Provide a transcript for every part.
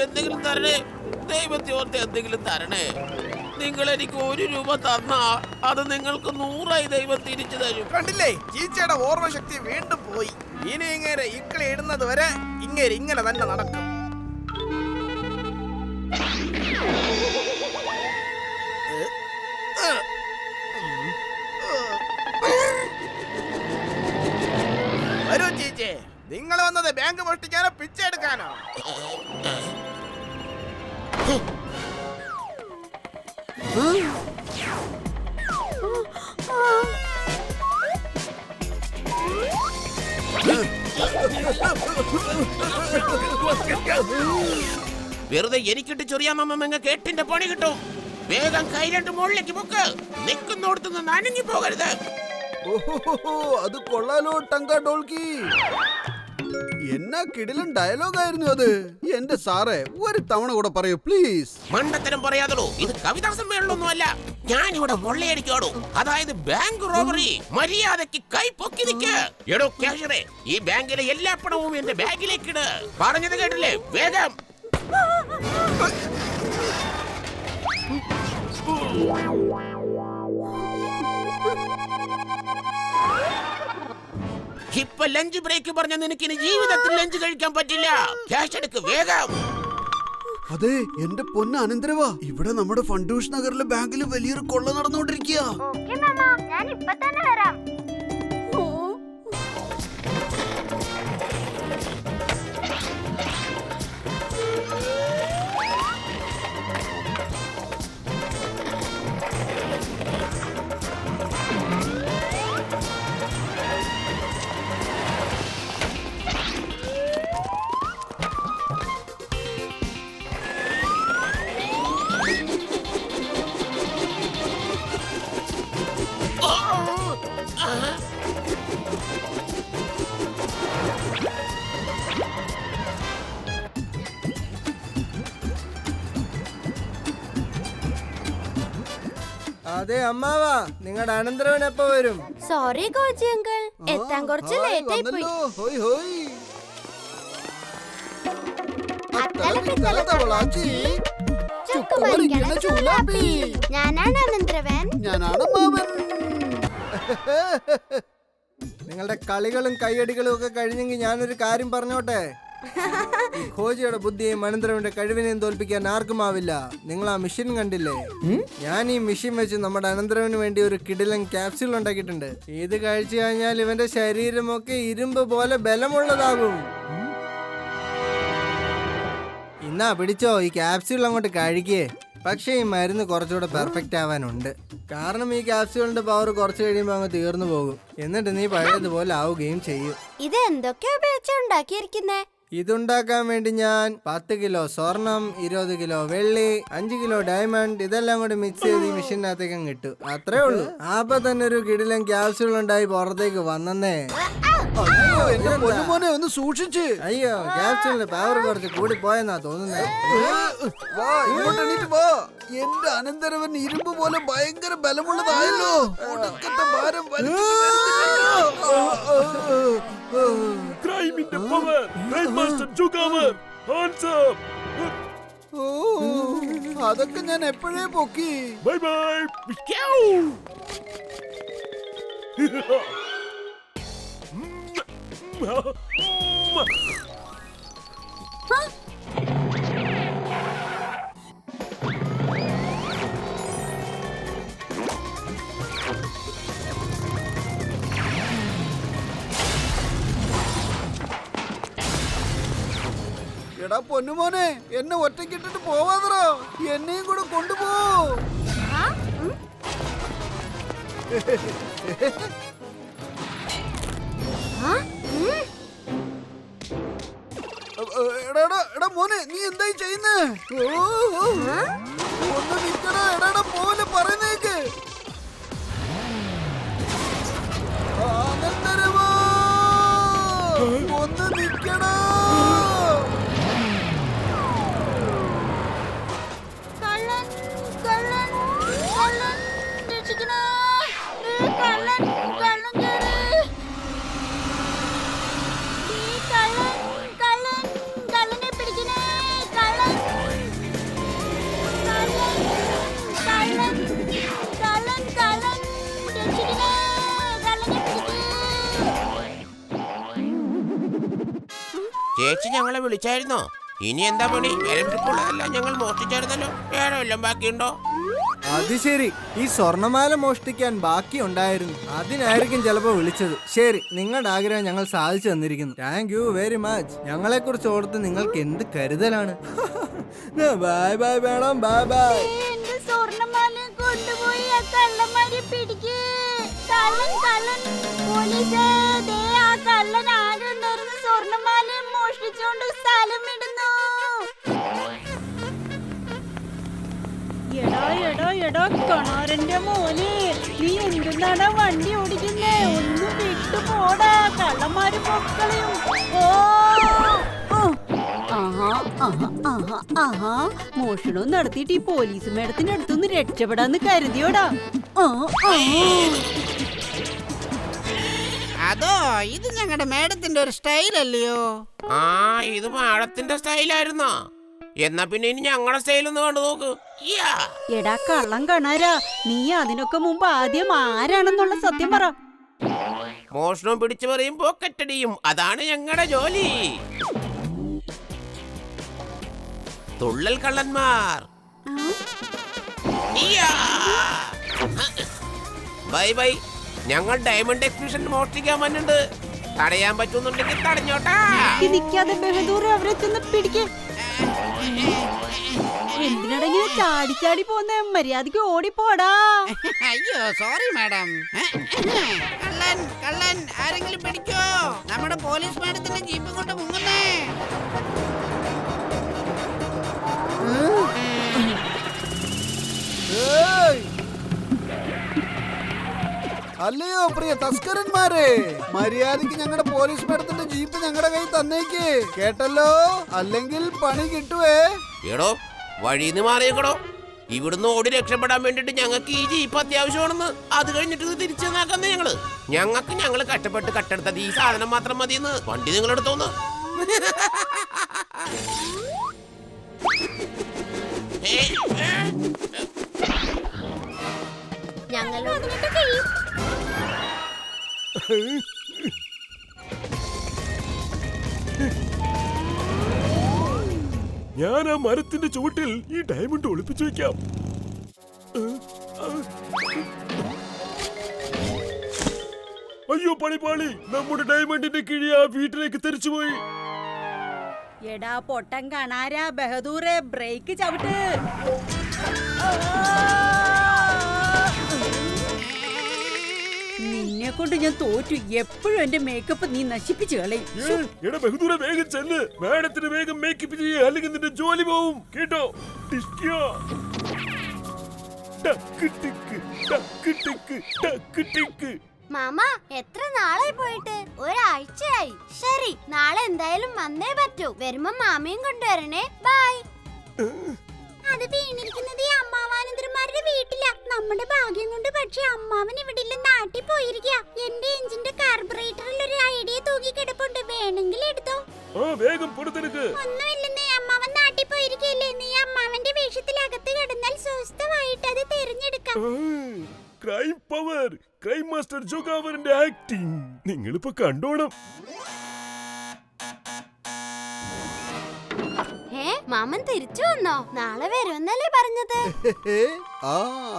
എന്തെങ്കിലും തരണേ, ദൈവത്തെ ഓർത്ത് എന്തെങ്കിലും തരണേ. നിങ്ങൾ എനിക്ക് 1 രൂപ തന്നാ അത് നിങ്ങൾക്ക് 100ആയി ദൈവം തിരിച്ചു തരും. കണ്ടില്ലേ, ചീച്ചയുടെ ഓർമ്മശക്തി വീണ്ടും പോയി. ഇനി ഇങ്ങനെ ഇക്കളി ഇടുന്നത് വരെ ഇങ്ങനെ തന്നെ നടക്കും. വരൂ ചീച്ചേ, നിങ്ങൾ വന്നത് ബാങ്ക് മോഷ്ടിക്കാനോ പിച്ചെ എടുക്കാനോ? വെറുതെ എനിക്കിട്ട് ചൊറിയാമെന്ന് കേട്ടിന്റെ പണി കിട്ടും. വേഗം കൈരണ്ട് മുകളിലേക്ക് പൊക്ക്. നിൽക്കുന്നോടത്തുനിന്ന് നനഞ്ഞു പോകരുത്. അത് കൊള്ളാലോ ടങ്ക ഡോൾക്കി. എന്നാ കിടിലൻ ഡയലോഗായിരുന്നു അത്. എന്റെ സാറേ, ഒരു തവണ കൂടെ പറയൂ പ്ലീസ്. മണ്ടത്തരം പറയാതോ, ഇത് കവിതാ സമ്മേളനമൊന്നുമല്ല. ഞാനിവിടെ കൊള്ളയടിക്കാടോ, അതായത് ബാങ്ക് റോബറി. മര്യാദക്ക് കൈ പൊക്കി നിൽക്ക്. എടോ ക്യാഷറെ, ഈ ബാങ്കിലെ എല്ലാ പണവും എന്റെ ബാഗിലേക്ക് ഇട്. പറഞ്ഞത് കേട്ടില്ലേ? വേഗം. ഇപ്പൊ ലഞ്ച് ബ്രേക്ക് പറഞ്ഞ നിനക്ക് ഇനി ജീവിതത്തിൽ ലഞ്ച് കഴിക്കാൻ പറ്റില്ല. ക്യാഷ് എടുക്ക് വേഗം. അതെ എന്റെ പൊന്ന അനന്തരവാ, ഇവിടെ നമ്മുടെ ഫണ്ടൂഷ് നഗറിലെ ബാങ്കിൽ വലിയൊരു കൊള്ള നടന്നുകൊണ്ടിരിക്കുക. അതെ അമ്മാവാ, നിങ്ങളുടെ അനന്തരവൻ എപ്പോ വരും? സോറി കോച്ചി അങ്കിൾ, എത്താൻ കുറച്ച് ലേറ്റ് ആയി പോയി. ഞാനാണ് അനന്തരവൻ. ഞാനാണ് മാമൻ. നിങ്ങളുടെ കളികളും കൈയടികളും ഒക്കെ കഴിഞ്ഞെങ്കിൽ ഞാനൊരു കാര്യം പറഞ്ഞോട്ടെ. ഖോജിയുടെ ബുദ്ധിയും അനന്തരവന്റെ കഴിവിനെയും തോൽപ്പിക്കാൻ ആർക്കുമാവില്ല. നിങ്ങൾ ആ മെഷീൻ കണ്ടില്ലേ? ഞാൻ ഈ മെഷീൻ വെച്ച് നമ്മുടെ അനന്തരവന് വേണ്ടി ഒരു കിടിലൻ ക്യാപ്സ്യൂൾ ഉണ്ടാക്കിയിട്ടുണ്ട്. ഇത് കഴിച്ചു കഴിഞ്ഞാൽ ഇവന്റെ ശരീരമൊക്കെ ഇരുമ്പ് പോലെ ബലമുള്ളതാകും. ഇന്നാ പിടിച്ചോ, ഈ ക്യാപ്സ്യൂൾ അങ്ങോട്ട് കഴിക്കേ. പക്ഷേ ഈ മരുന്ന് കുറച്ചുകൂടെ പെർഫെക്റ്റ് ആവാനുണ്ട്. കാരണം ഈ ക്യാപ്സ്യൂളിന്റെ പവർ കുറച്ച് കഴിയുമ്പോൾ അങ്ങ് തീർന്നു പോകും. എന്നിട്ട് നീ പഴയതുപോലെ ആവുകയും ചെയ്യും. ഇത് എന്തൊക്കെയാ ഉപയോഗിച്ചാ ഉണ്ടാക്കിയിരിക്കുന്നേ? ഇതുണ്ടാക്കാൻ വേണ്ടി ഞാൻ 10 കിലോ സ്വർണം, 20 കിലോ വെള്ളി, 5 കിലോ ഡയമണ്ട് ഇതെല്ലാം കൂടി മിക്സ് ചെയ്ത് ഈ മെഷീനകത്തേക്ക് കിട്ടും. അത്രേ ഉള്ളൂ. അപ്പൊ തന്നെ ഒരു കിടിലൻ ക്യാപ്സ്യൂൾ ഉണ്ടായി പുറത്തേക്ക് വന്നേ. ഒന്ന് സൂക്ഷിച്ച്. അയ്യോ, ക്യാപ്സ്യൂളിന്റെ പവർ കുറച്ച് കൂടി പോയെന്നാ തോന്നുന്നേ. എന്റെ അനന്തരവൻ ഇരുമ്പ് പോലെ ഭയങ്കര ബലമുള്ളതായല്ലോ. ഭാരം അതൊക്കെ ഞാൻ എപ്പോഴേ പൊക്കി. Bye bye. എടാ പൊന്നുമോനെ, എന്നെ ഒറ്റക്കിട്ടിട്ട് പോവാതറോ. എന്നെയും കൂടെ കൊണ്ടുപോ. എടാ മോനെ, നീ എന്തായി ചെയ്യുന്നേ? ഒന്ന് നിക്കടാ. എടാ പോലെ പറയുന്നേക്ക്. അനന്തരവാ, ഒന്ന് നിക്കടാ. ചേച്ചി ഞങ്ങളെ വിളിച്ചായിരുന്നോ? ഇനി എന്താ പണി? വിലപിടിപ്പുള്ളതെല്ലാം ഞങ്ങൾ മോഷ്ടിച്ചായിരുന്നല്ലോ. വേറെ വല്ലതും ബാക്കിയുണ്ടോ? അത് ശരി, ഈ സ്വർണമാല മോഷ്ടിക്കാൻ ബാക്കി ഉണ്ടായിരുന്നു. അതിനായിരിക്കും ചിലപ്പോ വിളിച്ചത്. ശരി, നിങ്ങളുടെ ആഗ്രഹം ഞങ്ങൾ സാധിച്ചു തന്നിരിക്കുന്നു. Thank you very much. ഞങ്ങളെ കുറിച്ച് ഓർത്ത് നിങ്ങൾക്ക് എന്ത് കരുതലാണ്. ബൈ ബൈ വേണം, ബൈ ബൈ. എന്റെ സ്വർണ്ണമാല കൊണ്ടുപോയി ആ കള്ളന്മാരെ പിടിക്ക്. കള്ളൻ കള്ളൻ. പോലീസേ, ദേ ആ കള്ളൻ ആകെ ഉണ്ടായിരുന്ന സ്വർണ്ണമാല മോഷ്ടിച്ചോണ്ട് സ്ഥലം വിടുന്നു. എടാ എടാ എടാ കണാരന്റെ മോനെ, നീ എന്തിനാടാ വണ്ടി ഓടിക്കുന്നേ? ഒന്ന് വിട്ടു പോടാ, കള്ളന്മാര് പൊക്കളയും. ഓ ആഹാ ആഹാ ആഹാ ആഹാ, മോഷണവും നടത്തിയിട്ട് ഈ പോലീസ് മേഡത്തിന്റെ അടുത്തൊന്ന് രക്ഷപ്പെടാന്ന് കരുതിയോടാ. അതോ ഇത് ഞങ്ങളുടെ മേഡത്തിന്റെ ഒരു സ്റ്റൈൽ അല്ലയോ? ആ, ഇത് മാഡത്തിന്റെ സ്റ്റൈലായിരുന്നോ? എന്നാ പിന്നെ ഇനി ഞങ്ങളുടെ സ്റ്റൈലൊന്ന് കണ്ടു നോക്ക്. യാ. എടാ കള്ളം കണാരാ, നീ അതിനൊക്കെ മുമ്പ് ആദ്യം ആരാണെന്നുള്ള സത്യം പറ. മോഷണവും പിടിച്ചു പറയും പോക്കറ്റടിയും, അതാണ് ഞങ്ങളുടെ ജോലി. തുള്ളൽ കള്ളന്മാർ. യാ. Bye bye. ഞങ്ങൾ ഡയമണ്ട് എക്സിബിഷൻ മോഷ്ടിക്കാൻ വന്നിട്ടുണ്ട്. തടയാൻ പറ്റുന്നുണ്ടെങ്കിൽ തടഞ്ഞോട്ടാ. നിക്കാതെ ബഹദൂർ അവരെ ചെന്ന് പിടിക്ക്. എന്തിനാടാ ഇങ്ങനെ ചാടി ചാടി പോന്നെ? മര്യാദക്ക് ഓടിപ്പോടാ. അയ്യോ സോറി മാഡം. കള്ളൻ കള്ളൻ, ആരെങ്കിലും പിടിക്കോ? നമ്മുടെ പോലീസ് മേഡത്തിന്റെ ജീപ്പ് കൊണ്ട് മുങ്ങുന്നേ. അല്ലയോ പ്രിയ തസ്കരന്മാരെ, മര്യാദക്ക് ഞങ്ങളുടെ പോലീസ് മേഡത്തിന്റെ ജീപ്പ് ഞങ്ങളുടെ കയ്യിൽ തന്നേക്ക്, കേട്ടല്ലോ? അല്ലെങ്കിൽ പണി കിട്ടുവേ. എടോ, വഴിന്ന് മാറിയേക്കടോ. ഇവിടുന്ന് ഓടി രക്ഷപ്പെടാൻ വേണ്ടിട്ട് ഞങ്ങൾക്ക് ഈ ജീപ്പ് അത്യാവശ്യമാണെന്ന്. അത് കഴിഞ്ഞിട്ട് ഇത് തിരിച്ചു നാക്കുന്ന ഞങ്ങള് കഷ്ടപ്പെട്ട് കട്ടെടുത്തത് ഈ സാധനം മാത്രം മതിയെന്ന്. വണ്ടി നിങ്ങളെടുത്തോന്ന്. ഞങ്ങൾ ഒന്നിട്ട് കഴിയും. ഞാൻ ആ മരത്തിന്റെ ചുവട്ടിൽ ഈ ഡയമണ്ട് ഒളിപ്പിച്ചു വെക്കാം. അയ്യോ പണിപ്പാളി, നമ്മുടെ ഡയമണ്ടിന്റെ കിഴി ആ വീട്ടിലേക്ക് തെറിച്ചുപോയി. എടാ പൊട്ടൻ കണാരാ, ബഹദൂറെ ബ്രേക്ക് ചവിട്ട്. നിന്നെ കൊണ്ട് ഞാൻ തോറ്റു. എപ്പോഴും എന്റെ മേക്കപ്പ് നീ നശിപ്പിച്ചു കളയും. എടാ ബഹദൂരെ, വേഗം ചെല്ല്. മാഡത്തിന് വേഗം മേക്കപ്പ് ചെയ്യുക, അല്ലെങ്കിൽ നിന്റെ ജോലി പോവും, കേട്ടോ? ടിഷ്കിയോ. ടക്ക് ടിക്ക്, ടക്ക് ടിക്ക്, ടക്ക് ടിക്ക്. മാമ, എത്ര നാളായി പോയിട്ട്? ഒരാഴ്ചയായി. ശരി, നാളെ എന്തായാലും വന്നേ പറ്റൂ. വരുമ്പോ മാമയും കൊണ്ടുവരണേ. ബൈ. അത് വീണിരിക്കുന്നത് ഈ അമ്മാവാനന്തരന്മാരുടെ വീട്ടിലാ. നമ്മുടെ ഭാഗ്യം കൊണ്ട് പക്ഷെ അമ്മാവൻ ഇവിടെ നാട്ടിൽ പോയിരിക്കുക. എന്റെ എഞ്ചിന്റെ കാർബറേറ്ററിൽ ഒരു ഐഡിയ തൂക്കി കിടപ്പുണ്ട്, വേണമെങ്കിൽ എടുത്തോ. വേഗം പുറത്തെടുക്ക്. ഒന്നുമില്ലെന്നേ, അമ്മാവൻ നാട്ടിൽ പോയിരിക്കല്ലേ. നീ അമ്മാവന്റെ വേഷത്തിൽ അകത്ത് കിടന്നാൽ സ്വസ്ഥമായിട്ട് അത് തിരഞ്ഞെടുക്കാം. ക്രൈം പവർ, ക്രൈം മാസ്റ്റർ ജോഗാവറിന്റെ ആക്ടിംഗ് നിങ്ങളിപ്പോ കണ്ടോണം. മാമൻ തിരിച്ചു വന്നോ? നാളെ വരുമെന്നല്ലേ പറഞ്ഞത്? ആ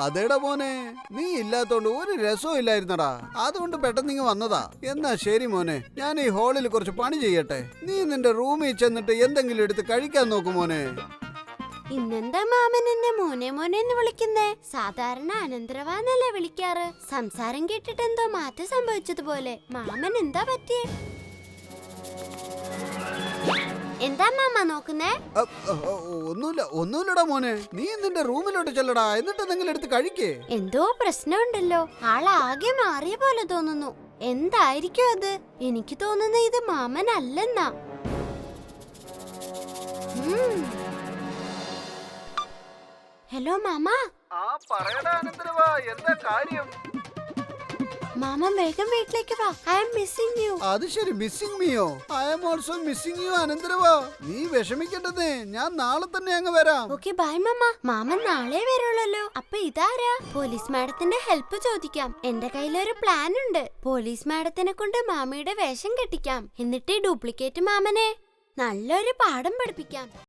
അതേടാ മോനെ, നീ ഇല്ലാത്തോണ്ട് ഒരു രസവും ഇല്ലായിരുന്നടാ. അതുകൊണ്ട് പെട്ടെന്ന് ഇങ്ങ് വന്നതാ. എന്നാ ശരി മോനെ, ഞാൻ ഈ ഹാളിൽ കുറച്ച് പണി ചെയ്യട്ടെ. നീ നിന്റെ റൂമിൽ ചെന്നിട്ട് എന്തെങ്കിലും എടുത്ത് കഴിക്കാൻ നോക്കും മോനെ. ഇന്നെന്താ മാമൻ എന്നെ മോനെ മോനെ എന്ന് വിളിക്കുന്നേ? സാധാരണ അനന്തരവാന്നല്ലേ വിളിക്കാറ്. സംസാരം കേട്ടിട്ട് എന്തോ മാറ്റം സംഭവിച്ചതുപോലെ. മാമൻ എന്താ പറ്റിയേ? എന്താ മാമ നോക്കുന്നേ? ഒന്നുമില്ലടാ മോനെ, നീ നിന്റെ റൂമിലോട്ട് ചെല്ലടാ, എന്നിട്ട് എന്തെങ്കിലും എടുത്ത് കഴിക്കേ. എന്തോ പ്രശ്നമുണ്ടല്ലോ. ആളാകെ മാറിയ പോലെ തോന്നുന്നു. എന്തായിരിക്കും അത്? എനിക്ക് തോന്നുന്നു ഇത് മാമൻ അല്ലെന്നാ. Hello mama. എന്താ കാര്യം? മാമ വേഗം വീട്ടിലേക്ക് വാ. I am missing you. അത് ശരി, മിസ്സിംഗ് മീയോ? I am also missing you അനന്തരവാ. നീ വിഷമിക്കണ്ടേ, ഞാൻ നാളെ തന്നെ അങ്ങ് വരാം. ഓക്കെ ബൈ മാമ. മാമൻ നാളെ വരുള്ളല്ലോ. അപ്പൊ ഇതാരാ? പോലീസ് മാഡത്തിന്റെ ഹെൽപ്പ് ചോദിക്കാം. എന്റെ കയ്യിലൊരു പ്ലാൻ ഉണ്ട്. പോലീസ് മാഡത്തിനെ കൊണ്ട് മാമിയുടെ വേഷം കെട്ടിക്കാം. എന്നിട്ട് ഡ്യൂപ്ലിക്കേറ്റ് മാമനെ നല്ലൊരു പാഠം പഠിപ്പിക്കാം.